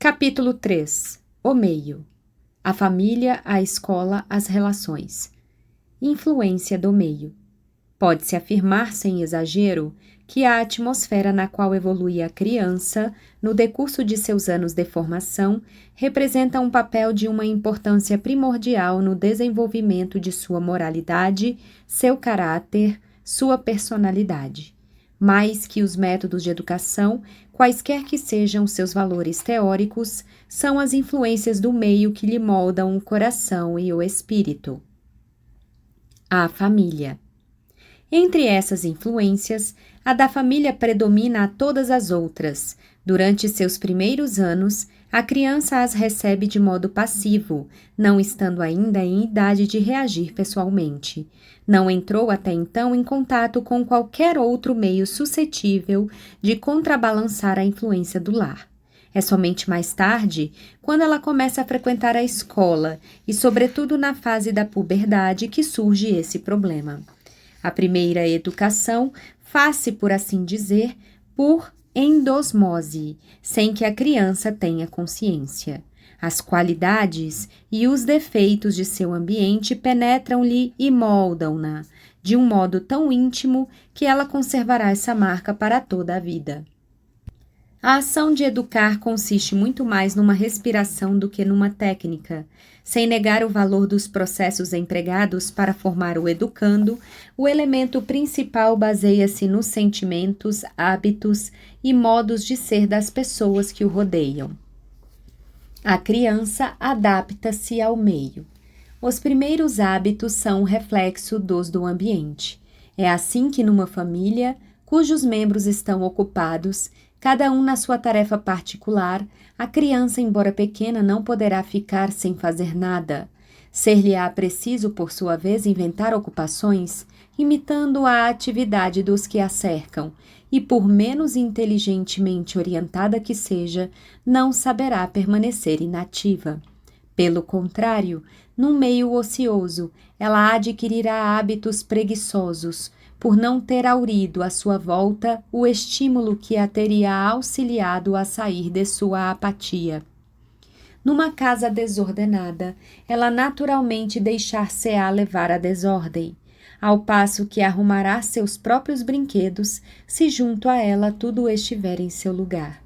Capítulo 3. O meio. A família, a escola, as relações. Influência do meio. Pode-se afirmar, sem exagero, que a atmosfera na qual evolui a criança, no decurso de seus anos de formação, representa um papel de uma importância primordial no desenvolvimento de sua moralidade, seu caráter, sua personalidade. Mais que os métodos de educação, quaisquer que sejam seus valores teóricos, são as influências do meio que lhe moldam o coração e o espírito. A família. Entre essas influências, a da família predomina a todas as outras. Durante seus primeiros anos, a criança as recebe de modo passivo, não estando ainda em idade de reagir pessoalmente. Não entrou até então em contato com qualquer outro meio suscetível de contrabalançar a influência do lar. É somente mais tarde, quando ela começa a frequentar a escola e, sobretudo na fase da puberdade, que surge esse problema. A primeira educação faz-se, por assim dizer, por endosmose, sem que a criança tenha consciência. As qualidades e os defeitos de seu ambiente penetram-lhe e moldam-na, de um modo tão íntimo que ela conservará essa marca para toda a vida. A ação de educar consiste muito mais numa respiração do que numa técnica. Sem negar o valor dos processos empregados para formar o educando, o elemento principal baseia-se nos sentimentos, hábitos e modos de ser das pessoas que o rodeiam. A criança adapta-se ao meio. Os primeiros hábitos são o reflexo dos do ambiente. É assim que numa família, cujos membros estão ocupados, cada um na sua tarefa particular, a criança, embora pequena, não poderá ficar sem fazer nada. Ser-lhe-á preciso, por sua vez, inventar ocupações, imitando a atividade dos que a cercam, e por menos inteligentemente orientada que seja, não saberá permanecer inativa. Pelo contrário, num meio ocioso, ela adquirirá hábitos preguiçosos, por não ter aurido à sua volta o estímulo que a teria auxiliado a sair de sua apatia. Numa casa desordenada, ela naturalmente deixar-se-á levar à desordem, ao passo que arrumará seus próprios brinquedos se junto a ela tudo estiver em seu lugar.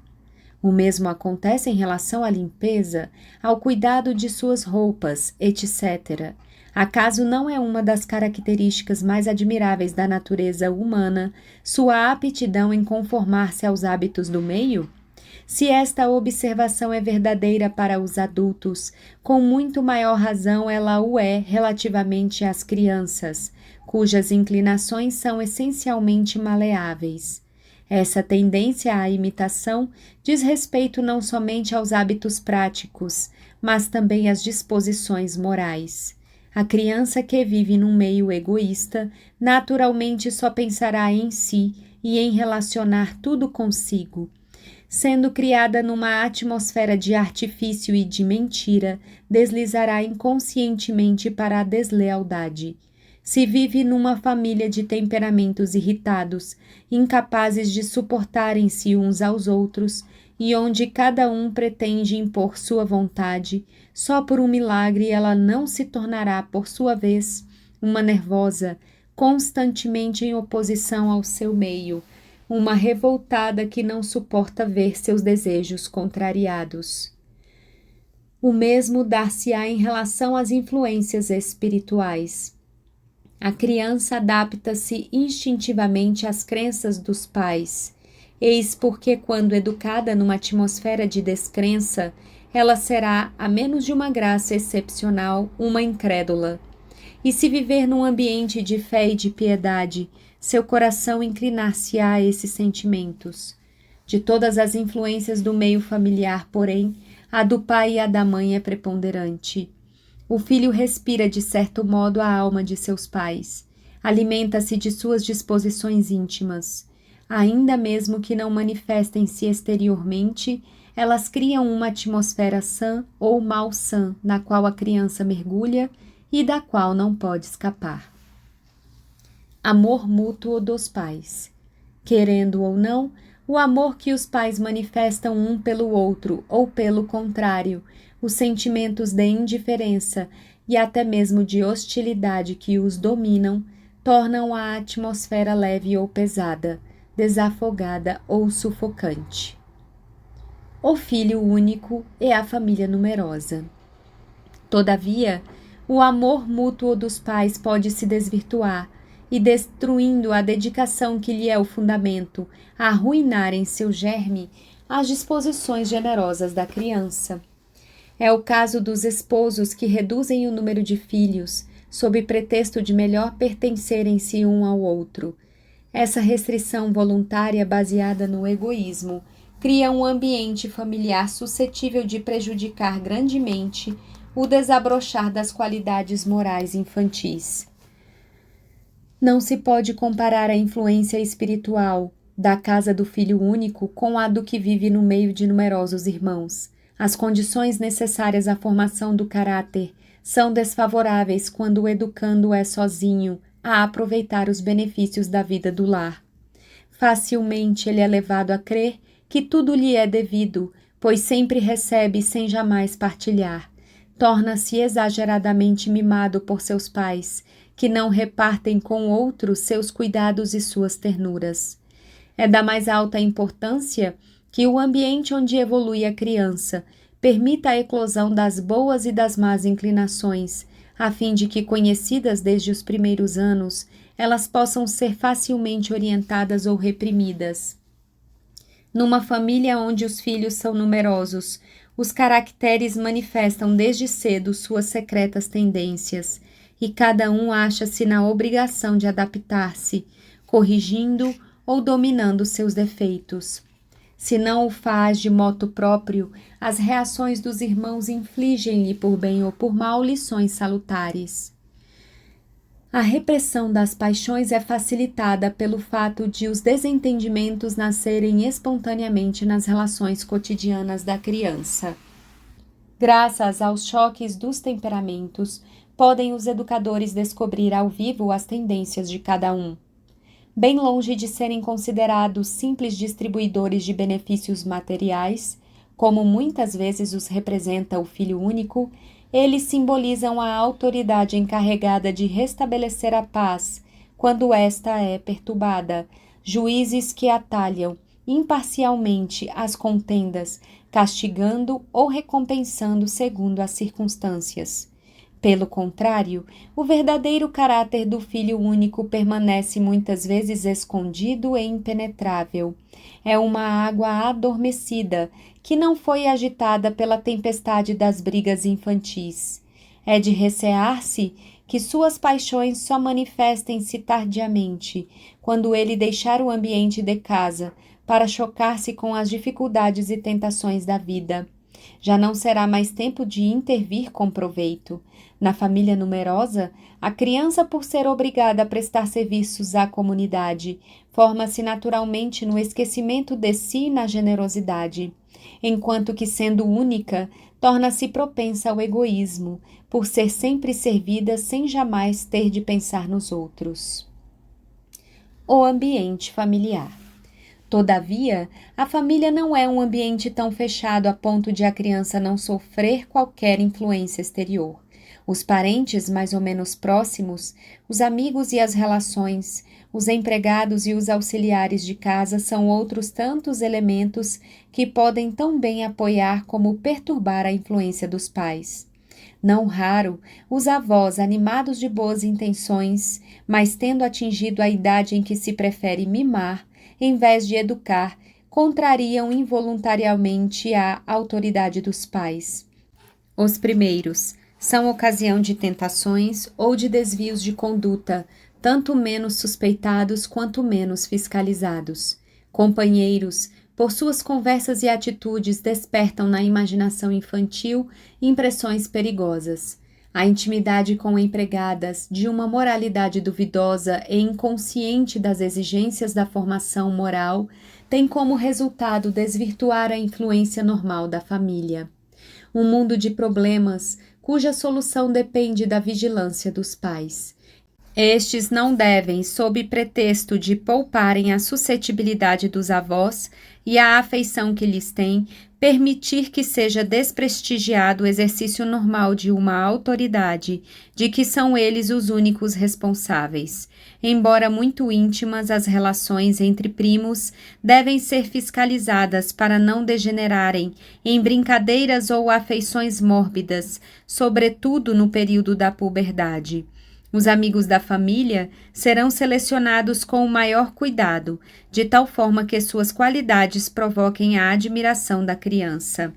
O mesmo acontece em relação à limpeza, ao cuidado de suas roupas, etc. Acaso não é uma das características mais admiráveis da natureza humana sua aptidão em conformar-se aos hábitos do meio? Se esta observação é verdadeira para os adultos, com muito maior razão ela o é relativamente às crianças, cujas inclinações são essencialmente maleáveis. Essa tendência à imitação diz respeito não somente aos hábitos práticos, mas também às disposições morais. A criança que vive num meio egoísta, naturalmente só pensará em si e em relacionar tudo consigo. Sendo criada numa atmosfera de artifício e de mentira, deslizará inconscientemente para a deslealdade. Se vive numa família de temperamentos irritados, incapazes de suportarem-se uns aos outros, e onde cada um pretende impor sua vontade, só por um milagre ela não se tornará, por sua vez, uma nervosa, constantemente em oposição ao seu meio, uma revoltada que não suporta ver seus desejos contrariados. O mesmo dar-se-á em relação às influências espirituais. A criança adapta-se instintivamente às crenças dos pais. Eis porque, quando educada numa atmosfera de descrença, ela será, a menos de uma graça excepcional, uma incrédula. E se viver num ambiente de fé e de piedade, seu coração inclinar-se-á a esses sentimentos. De todas as influências do meio familiar, porém, a do pai e a da mãe é preponderante. O filho respira de certo modo a alma de seus pais, alimenta-se de suas disposições íntimas. Ainda mesmo que não manifestem-se exteriormente, elas criam uma atmosfera sã ou malsã na qual a criança mergulha e da qual não pode escapar. Amor mútuo dos pais. Querendo ou não, o amor que os pais manifestam um pelo outro ou pelo contrário, os sentimentos de indiferença e até mesmo de hostilidade que os dominam, tornam a atmosfera leve ou pesada, desafogada ou sufocante. O filho único e a família numerosa. Todavia, o amor mútuo dos pais pode se desvirtuar e, destruindo a dedicação que lhe é o fundamento, arruinar em seu germe as disposições generosas da criança. É o caso dos esposos que reduzem o número de filhos, sob pretexto de melhor pertencerem-se um ao outro. Essa restrição voluntária baseada no egoísmo cria um ambiente familiar suscetível de prejudicar grandemente o desabrochar das qualidades morais infantis. Não se pode comparar a influência espiritual da casa do filho único com a do que vive no meio de numerosos irmãos. As condições necessárias à formação do caráter são desfavoráveis quando o educando é sozinho a aproveitar os benefícios da vida do lar. Facilmente ele é levado a crer que tudo lhe é devido, pois sempre recebe sem jamais partilhar. Torna-se exageradamente mimado por seus pais, que não repartem com outros seus cuidados e suas ternuras. É da mais alta importância que o ambiente onde evolui a criança permita a eclosão das boas e das más inclinações, a fim de que, conhecidas desde os primeiros anos, elas possam ser facilmente orientadas ou reprimidas. Numa família onde os filhos são numerosos, os caracteres manifestam desde cedo suas secretas tendências, e cada um acha-se na obrigação de adaptar-se, corrigindo ou dominando seus defeitos. Se não o faz de moto próprio, as reações dos irmãos infligem-lhe por bem ou por mal lições salutares. A repressão das paixões é facilitada pelo fato de os desentendimentos nascerem espontaneamente nas relações cotidianas da criança. Graças aos choques dos temperamentos, podem os educadores descobrir ao vivo as tendências de cada um. Bem longe de serem considerados simples distribuidores de benefícios materiais, como muitas vezes os representa o filho único, eles simbolizam a autoridade encarregada de restabelecer a paz quando esta é perturbada, juízes que atalham imparcialmente as contendas, castigando ou recompensando segundo as circunstâncias. Pelo contrário, o verdadeiro caráter do filho único permanece muitas vezes escondido e impenetrável. É uma água adormecida, que não foi agitada pela tempestade das brigas infantis. É de recear-se que suas paixões só manifestem-se tardiamente, quando ele deixar o ambiente de casa, para chocar-se com as dificuldades e tentações da vida. Já não será mais tempo de intervir com proveito. Na família numerosa, a criança, por ser obrigada a prestar serviços à comunidade, forma-se naturalmente no esquecimento de si e na generosidade, enquanto que, sendo única, torna-se propensa ao egoísmo, por ser sempre servida sem jamais ter de pensar nos outros. O ambiente familiar. Todavia, a família não é um ambiente tão fechado a ponto de a criança não sofrer qualquer influência exterior. Os parentes mais ou menos próximos, os amigos e as relações, os empregados e os auxiliares de casa são outros tantos elementos que podem tão bem apoiar como perturbar a influência dos pais. Não raro, os avós, animados de boas intenções, mas tendo atingido a idade em que se prefere mimar, em vez de educar, contrariam involuntariamente a autoridade dos pais. Os primeiros são ocasião de tentações ou de desvios de conduta, tanto menos suspeitados quanto menos fiscalizados. Companheiros, por suas conversas e atitudes, despertam na imaginação infantil impressões perigosas. A intimidade com empregadas, de uma moralidade duvidosa e inconsciente das exigências da formação moral, tem como resultado desvirtuar a influência normal da família. Um mundo de problemas, cuja solução depende da vigilância dos pais. Estes não devem, sob pretexto de pouparem a suscetibilidade dos avós e a afeição que lhes têm, permitir que seja desprestigiado o exercício normal de uma autoridade, de que são eles os únicos responsáveis. Embora muito íntimas, as relações entre primos devem ser fiscalizadas para não degenerarem em brincadeiras ou afeições mórbidas, sobretudo no período da puberdade. Os amigos da família serão selecionados com o maior cuidado, de tal forma que suas qualidades provoquem a admiração da criança.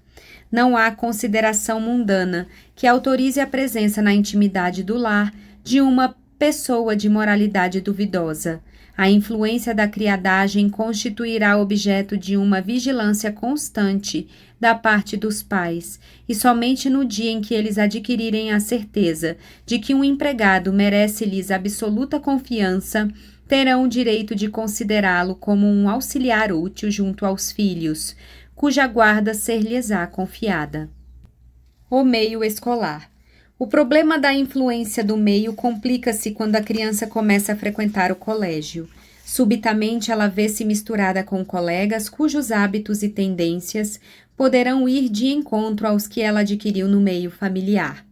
Não há consideração mundana que autorize a presença na intimidade do lar de uma pessoa de moralidade duvidosa. A influência da criadagem constituirá objeto de uma vigilância constante da parte dos pais, e somente no dia em que eles adquirirem a certeza de que um empregado merece-lhes absoluta confiança, terão o direito de considerá-lo como um auxiliar útil junto aos filhos, cuja guarda ser-lhes-á confiada. O meio escolar. O problema da influência do meio complica-se quando a criança começa a frequentar o colégio. Subitamente ela vê-se misturada com colegas cujos hábitos e tendências poderão ir de encontro aos que ela adquiriu no meio familiar.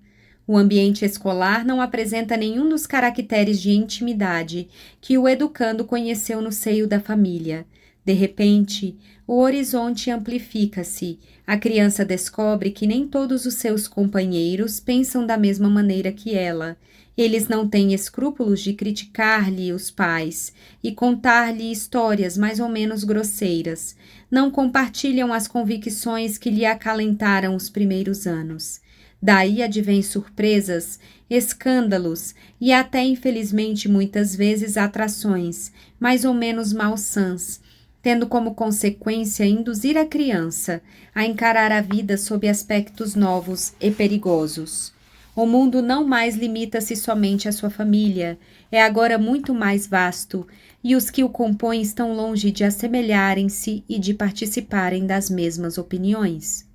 O ambiente escolar não apresenta nenhum dos caracteres de intimidade que o educando conheceu no seio da família. De repente, o horizonte amplifica-se. A criança descobre que nem todos os seus companheiros pensam da mesma maneira que ela. Eles não têm escrúpulos de criticar-lhe os pais e contar-lhe histórias mais ou menos grosseiras. Não compartilham as convicções que lhe acalentaram os primeiros anos. Daí advêm surpresas, escândalos e até, infelizmente, muitas vezes atrações, mais ou menos malsãs, tendo como consequência induzir a criança a encarar a vida sob aspectos novos e perigosos. O mundo não mais limita-se somente à sua família, é agora muito mais vasto, e os que o compõem estão longe de assemelharem-se e de participarem das mesmas opiniões.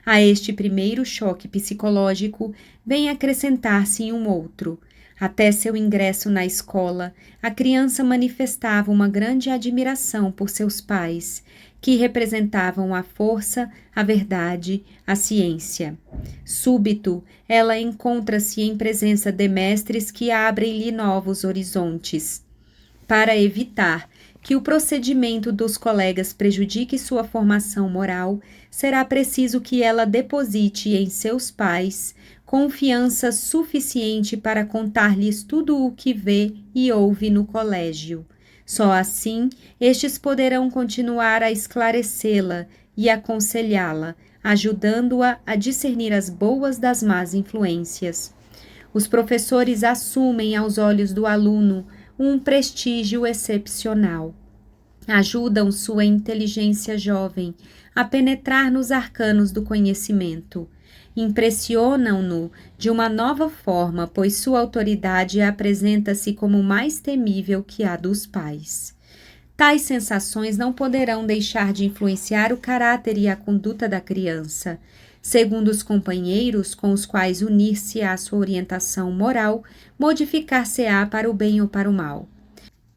A este primeiro choque psicológico vem acrescentar-se um outro. Até seu ingresso na escola, a criança manifestava uma grande admiração por seus pais, que representavam a força, a verdade, a ciência. Súbito, ela encontra-se em presença de mestres que abrem-lhe novos horizontes. Para evitar que o procedimento dos colegas prejudique sua formação moral, será preciso que ela deposite em seus pais confiança suficiente para contar-lhes tudo o que vê e ouve no colégio. Só assim, estes poderão continuar a esclarecê-la e aconselhá-la, ajudando-a a discernir as boas das más influências. Os professores assumem aos olhos do aluno um prestígio excepcional. Ajudam sua inteligência jovem a penetrar nos arcanos do conhecimento. Impressionam-no de uma nova forma, pois sua autoridade apresenta-se como mais temível que a dos pais. Tais sensações não poderão deixar de influenciar o caráter e a conduta da criança. Segundo os companheiros com os quais unir-se à sua orientação moral, modificar-se-á para o bem ou para o mal.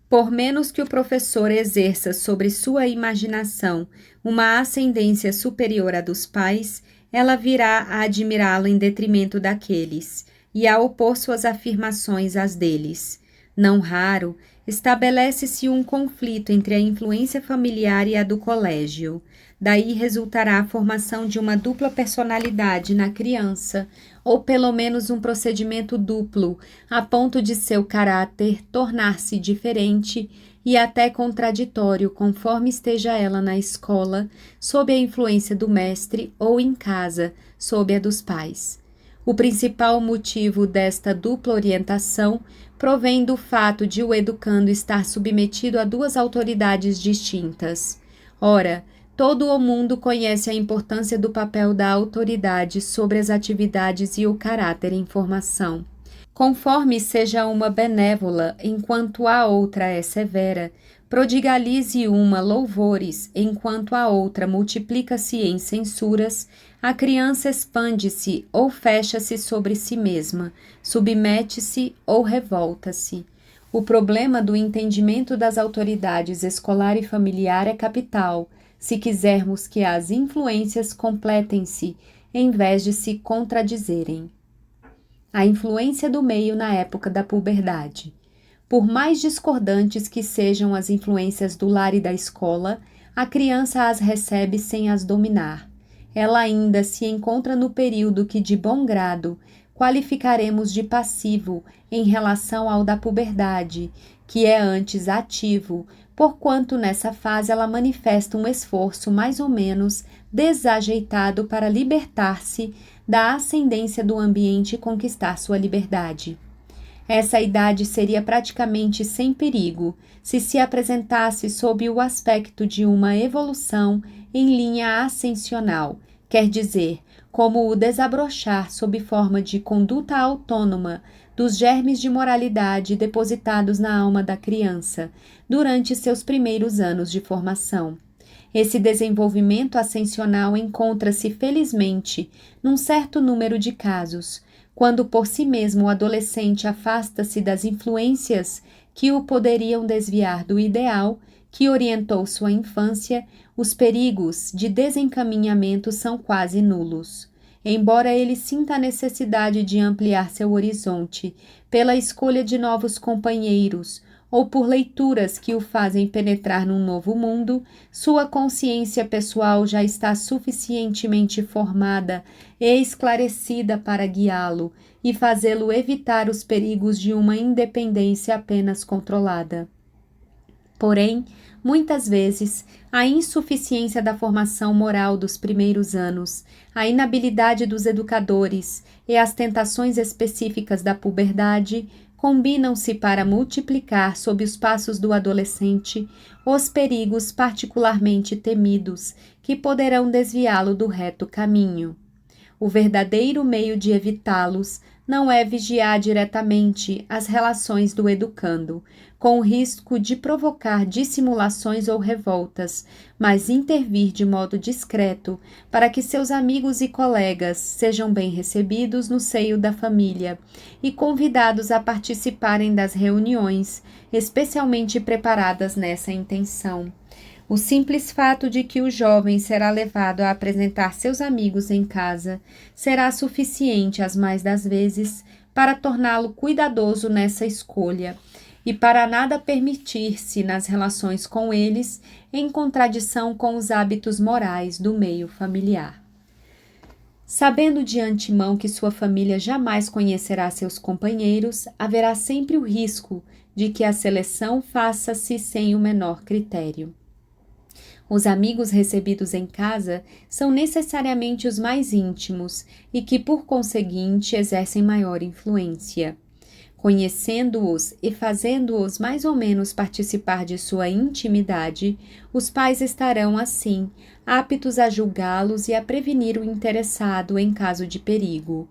Por menos que o professor exerça sobre sua imaginação uma ascendência superior à dos pais, ela virá a admirá-lo em detrimento daqueles, e a opor suas afirmações às deles. Não raro, estabelece-se um conflito entre a influência familiar e a do colégio. Daí resultará a formação de uma dupla personalidade na criança, ou pelo menos um procedimento duplo, a ponto de seu caráter tornar-se diferente e até contraditório conforme esteja ela na escola, sob a influência do mestre, ou em casa, sob a dos pais. O principal motivo desta dupla orientação provém do fato de o educando estar submetido a duas autoridades distintas. Ora, todo o mundo conhece a importância do papel da autoridade sobre as atividades e o caráter em formação. Conforme seja uma benévola, enquanto a outra é severa, prodiga-lhes uma louvores, enquanto a outra multiplica-se em censuras, a criança expande-se ou fecha-se sobre si mesma, submete-se ou revolta-se. O problema do entendimento das autoridades escolar e familiar é capital, se quisermos que as influências completem-se em vez de se contradizerem. A influência do meio na época da puberdade. Por mais discordantes que sejam as influências do lar e da escola, a criança as recebe sem as dominar. Ela ainda se encontra no período que, de bom grado, qualificaremos de passivo em relação ao da puberdade, que é antes ativo, porquanto nessa fase ela manifesta um esforço mais ou menos desajeitado para libertar-se da ascendência do ambiente e conquistar sua liberdade. Essa idade seria praticamente sem perigo se se apresentasse sob o aspecto de uma evolução em linha ascensional, quer dizer, como o desabrochar sob forma de conduta autônoma dos germes de moralidade depositados na alma da criança durante seus primeiros anos de formação. Esse desenvolvimento ascensional encontra-se, felizmente, num certo número de casos, quando por si mesmo o adolescente afasta-se das influências que o poderiam desviar do ideal que orientou sua infância, os perigos de desencaminhamento são quase nulos. Embora ele sinta a necessidade de ampliar seu horizonte pela escolha de novos companheiros ou por leituras que o fazem penetrar num novo mundo, sua consciência pessoal já está suficientemente formada e esclarecida para guiá-lo e fazê-lo evitar os perigos de uma independência apenas controlada. Porém, muitas vezes, a insuficiência da formação moral dos primeiros anos, a inabilidade dos educadores e as tentações específicas da puberdade combinam-se para multiplicar sob os passos do adolescente os perigos particularmente temidos que poderão desviá-lo do reto caminho. O verdadeiro meio de evitá-los não é vigiar diretamente as relações do educando, com o risco de provocar dissimulações ou revoltas, mas intervir de modo discreto para que seus amigos e colegas sejam bem recebidos no seio da família e convidados a participarem das reuniões, especialmente preparadas nessa intenção. O simples fato de que o jovem será levado a apresentar seus amigos em casa será suficiente, as mais das vezes, para torná-lo cuidadoso nessa escolha e para nada permitir-se nas relações com eles em contradição com os hábitos morais do meio familiar. Sabendo de antemão que sua família jamais conhecerá seus companheiros, haverá sempre o risco de que a seleção faça-se sem o menor critério. Os amigos recebidos em casa são necessariamente os mais íntimos e que, por conseguinte, exercem maior influência. Conhecendo-os e fazendo-os mais ou menos participar de sua intimidade, os pais estarão, assim, aptos a julgá-los e a prevenir o interessado em caso de perigo.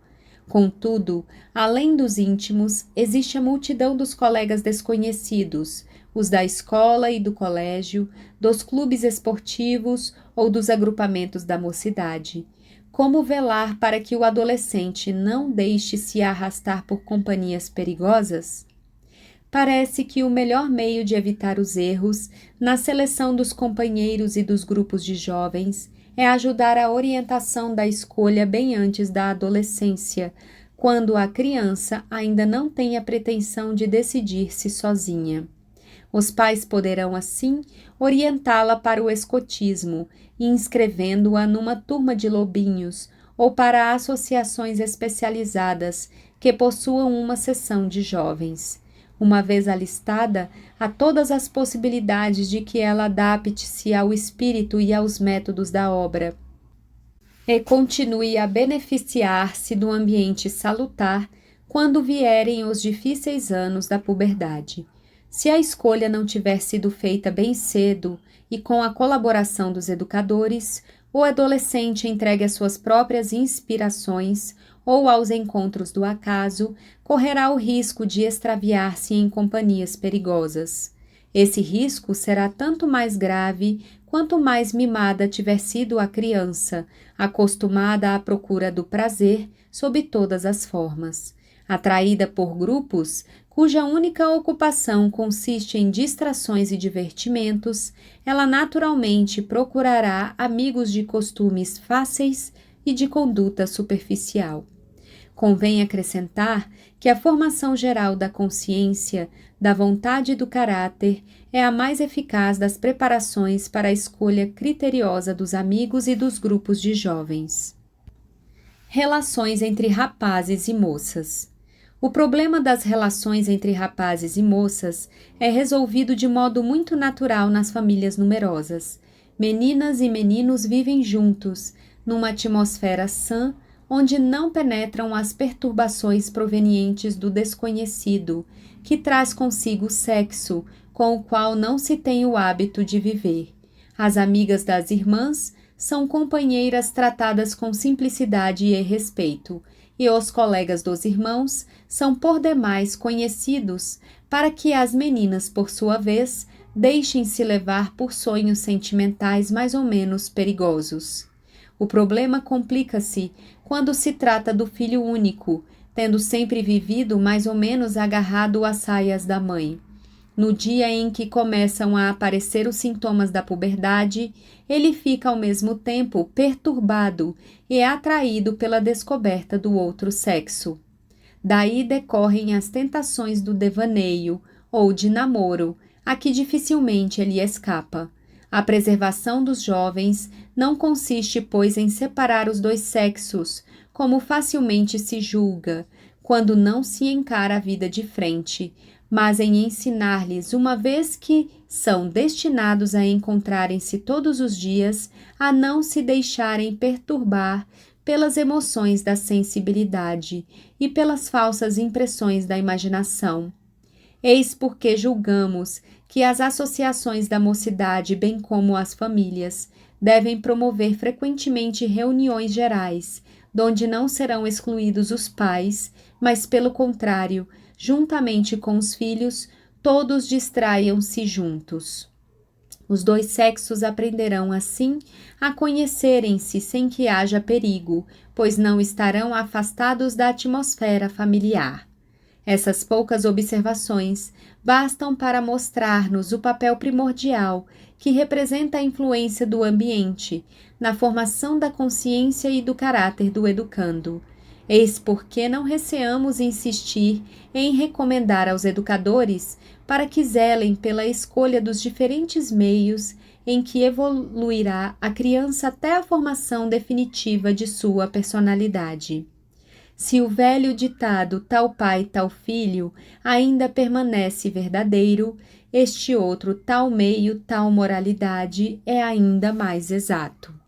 Contudo, além dos íntimos, existe a multidão dos colegas desconhecidos, os da escola e do colégio, dos clubes esportivos ou dos agrupamentos da mocidade. Como velar para que o adolescente não deixe se arrastar por companhias perigosas? Parece que o melhor meio de evitar os erros na seleção dos companheiros e dos grupos de jovens é ajudar a orientação da escolha bem antes da adolescência, quando a criança ainda não tem a pretensão de decidir-se sozinha. Os pais poderão, assim, orientá-la para o escotismo, inscrevendo-a numa turma de lobinhos ou para associações especializadas que possuam uma seção de jovens. Uma vez alistada, há todas as possibilidades de que ela adapte-se ao espírito e aos métodos da obra e continue a beneficiar-se do ambiente salutar quando vierem os difíceis anos da puberdade. Se a escolha não tiver sido feita bem cedo e com a colaboração dos educadores, o adolescente entregue às suas próprias inspirações ou aos encontros do acaso, correrá o risco de extraviar-se em companhias perigosas. Esse risco será tanto mais grave quanto mais mimada tiver sido a criança, acostumada à procura do prazer sob todas as formas. Atraída por grupos, cuja única ocupação consiste em distrações e divertimentos, ela naturalmente procurará amigos de costumes fáceis e de conduta superficial. Convém acrescentar que a formação geral da consciência, da vontade e do caráter é a mais eficaz das preparações para a escolha criteriosa dos amigos e dos grupos de jovens. Relações entre rapazes e moças. O problema das relações entre rapazes e moças é resolvido de modo muito natural nas famílias numerosas. Meninas e meninos vivem juntos, numa atmosfera sã, onde não penetram as perturbações provenientes do desconhecido, que traz consigo o sexo, com o qual não se tem o hábito de viver. As amigas das irmãs são companheiras tratadas com simplicidade e respeito, e os colegas dos irmãos são por demais conhecidos para que as meninas, por sua vez, deixem-se levar por sonhos sentimentais mais ou menos perigosos. O problema complica-se quando se trata do filho único, tendo sempre vivido mais ou menos agarrado às saias da mãe. No dia em que começam a aparecer os sintomas da puberdade, ele fica ao mesmo tempo perturbado e atraído pela descoberta do outro sexo. Daí decorrem as tentações do devaneio ou de namoro, a que dificilmente ele escapa. A preservação dos jovens não consiste, pois, em separar os dois sexos, como facilmente se julga, quando não se encara a vida de frente, mas em ensinar-lhes, uma vez que são destinados a encontrarem-se todos os dias, a não se deixarem perturbar pelas emoções da sensibilidade e pelas falsas impressões da imaginação. Eis porque julgamos que as associações da mocidade, bem como as famílias, devem promover frequentemente reuniões gerais, donde não serão excluídos os pais, mas, pelo contrário, juntamente com os filhos, todos distraiam-se juntos. Os dois sexos aprenderão, assim, a conhecerem-se sem que haja perigo, pois não estarão afastados da atmosfera familiar. Essas poucas observações bastam para mostrar-nos o papel primordial que representa a influência do ambiente na formação da consciência e do caráter do educando. Eis porque não receamos insistir em recomendar aos educadores para que zelem pela escolha dos diferentes meios em que evoluirá a criança até a formação definitiva de sua personalidade. Se o velho ditado tal pai, tal filho ainda permanece verdadeiro, este outro tal meio, tal moralidade é ainda mais exato.